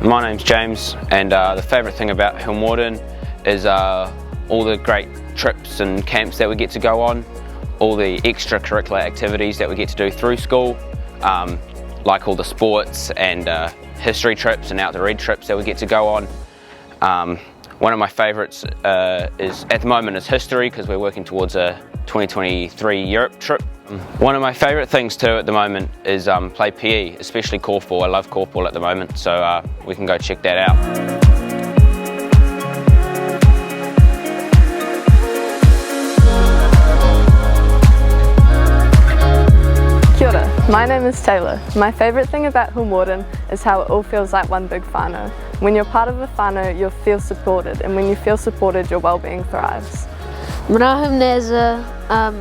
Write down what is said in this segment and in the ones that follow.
My name's James, and the favourite thing about Hillmorton is all the great trips and camps that we get to go on, all the extracurricular activities that we get to do through school, like all the sports and history trips and out to read trips that we get to go on. One of my favourites is at the moment is history, because we're working towards a 2023 Europe trip. One of my favourite things too at the moment is play PE, especially korfball. I love korfball at the moment, so we can go check that out. Kia ora, my name is Taylor. My favourite thing about Hillmorton is how it all feels like one big whānau. When you're part of a whānau, you'll feel supported, and when you feel supported, your well-being thrives. Manahem Neza,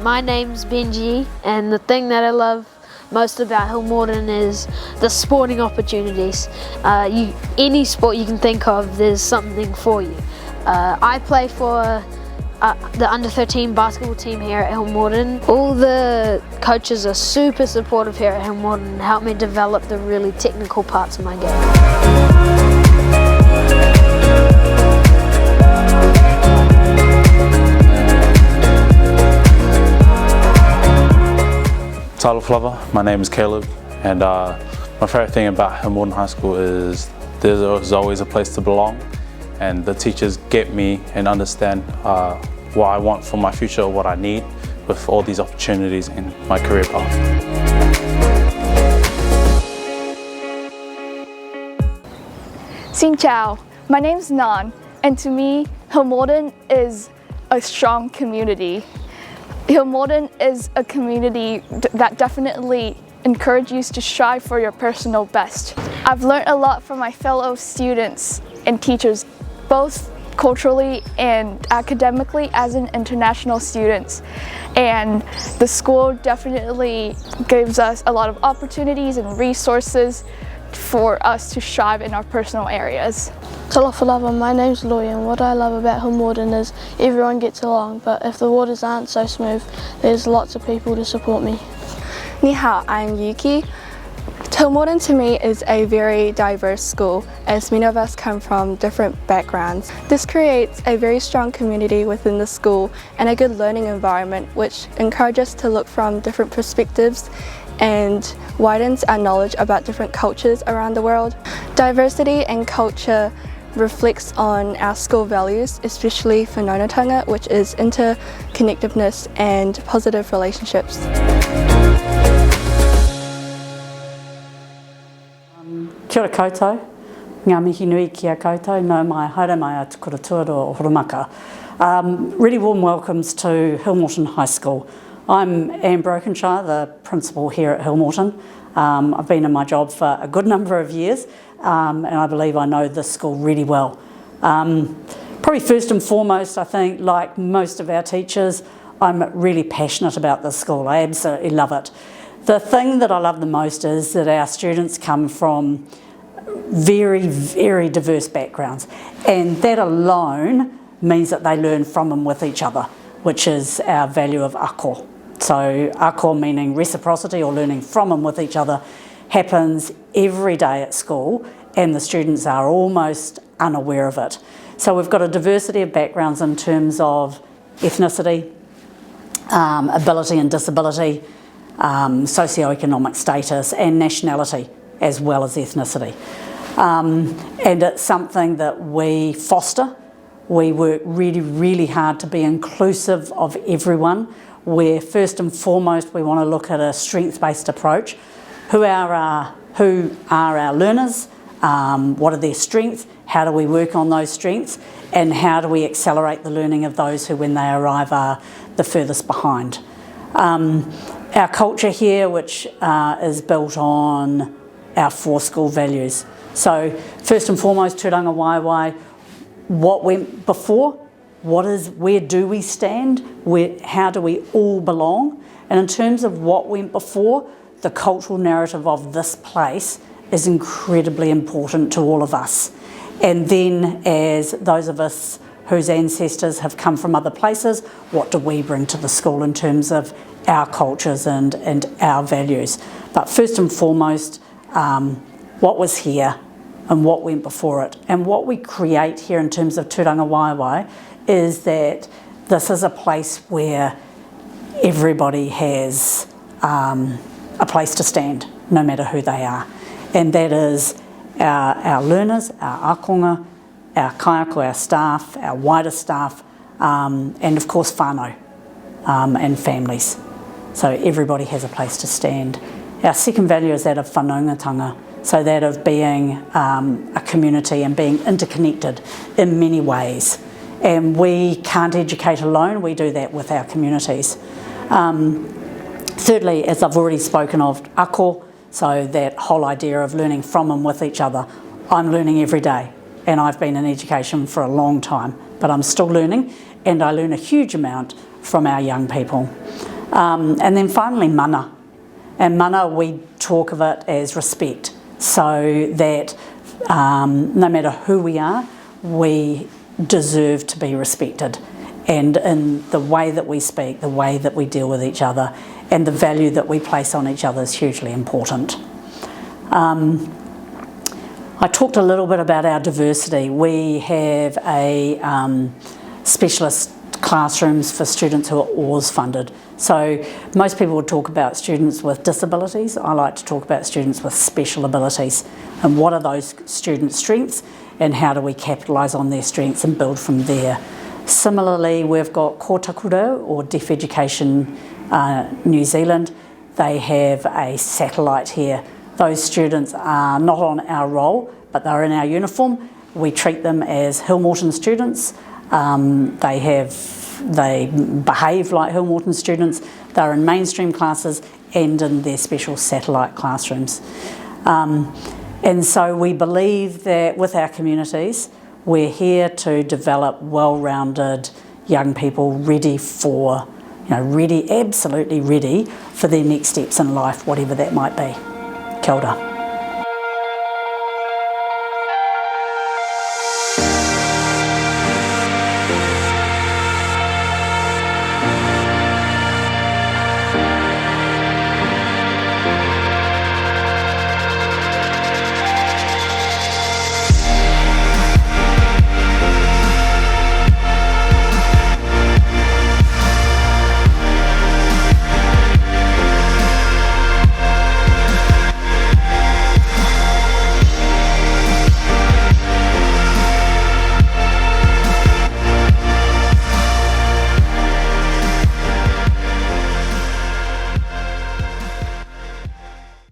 my name's Benji, and the thing that I love most about Hillmorton is the sporting opportunities. Any sport you can think of, there's something for you. I play for the under-13 basketball team here at Hillmorton. All the coaches are super supportive here at Hillmorton and help me develop the really technical parts of my game. Lover. My name is Caleb, and my favourite thing about Hillmorton High School is there's always a place to belong, and the teachers get me and understand what I want for my future, what I need with all these opportunities in my career path. Xin chào, my name's Nan, and to me, Hillmorton is a strong community. Hillmorton is a community that definitely encourages you to strive for your personal best. I've learned a lot from my fellow students and teachers, both culturally and academically as an international student. And the school definitely gives us a lot of opportunities and resources for us to strive in our personal areas. Talofa, my name's Loy, and what I love about Hillmorton is everyone gets along, but if the waters aren't so smooth, there's lots of people to support me. Ni hao, I'm Yuki. Hillmorton to me is a very diverse school, as many of us come from different backgrounds. This creates a very strong community within the school and a good learning environment, which encourages us to look from different perspectives and widens our knowledge about different cultures around the world. Diversity and culture reflects on our school values, especially for whanaungatanga, which is interconnectedness and positive relationships. Kia ora koutou, ngā mihi nui ki a koutou, no mai haere mai a tukura tuara o Horomaka. Really warm welcomes to Hillmorton High School. I'm Anne Brokenshire, the principal here at Hillmorton. I've been in my job for a good number of years, and I believe I know this school really well. Probably first and foremost, I think, like most of our teachers, I'm really passionate about this school. I absolutely love it. The thing that I love the most is that our students come from very, very diverse backgrounds, and that alone means that they learn from and with each other, which is our value of ako. So ako meaning reciprocity, or learning from and with each other, happens every day at school, and the students are almost unaware of it. So we've got a diversity of backgrounds in terms of ethnicity, ability and disability, socioeconomic status and nationality, as well as ethnicity. And it's something that we foster. We work really, really hard to be inclusive of everyone, where first and foremost we want to look at a strength-based approach. Who are our learners? What are their strengths? How do we work on those strengths? And how do we accelerate the learning of those who, when they arrive, are the furthest behind? Our culture here, which is built on our 4 school values. So first and foremost, tūranga waiwai, what went before, where do we stand, how do we all belong? And in terms of what went before, the cultural narrative of this place is incredibly important to all of us. And then as those of us whose ancestors have come from other places, what do we bring to the school in terms of our cultures and our values? But first and foremost, what was here, and what went before it. And what we create here in terms of Tūranga Waiwai is that this is a place where everybody has a place to stand, no matter who they are. And that is our learners, our akonga, our kaiako, our staff, our wider staff, and of course whānau and families. So everybody has a place to stand. Our second value is that of whanaungatanga, so that of being a community and being interconnected in many ways. And we can't educate alone, we do that with our communities. Thirdly, as I've already spoken of, ako, so that whole idea of learning from and with each other. I'm learning every day, and I've been in education for a long time, but I'm still learning, and I learn a huge amount from our young people. And then finally, mana. And mana, we talk of it as respect, so that no matter who we are, we deserve to be respected. And in the way that we speak, the way that we deal with each other, and the value that we place on each other is hugely important. I talked a little bit about our diversity. We have a specialist classrooms for students who are Oars funded. So most people would talk about students with disabilities. I like to talk about students with special abilities, and what are those students' strengths and how do we capitalise on their strengths and build from there. Similarly, we've got Kotakuro, or Deaf Education New Zealand. They have a satellite here. Those students are not on our roll, but they're in our uniform. We treat them as Hillmorton students. They behave like Hillmorton students. They're in mainstream classes and in their special satellite classrooms. And so we believe that with our communities, we're here to develop well-rounded young people ready for, absolutely ready for their next steps in life, whatever that might be. Kia ora.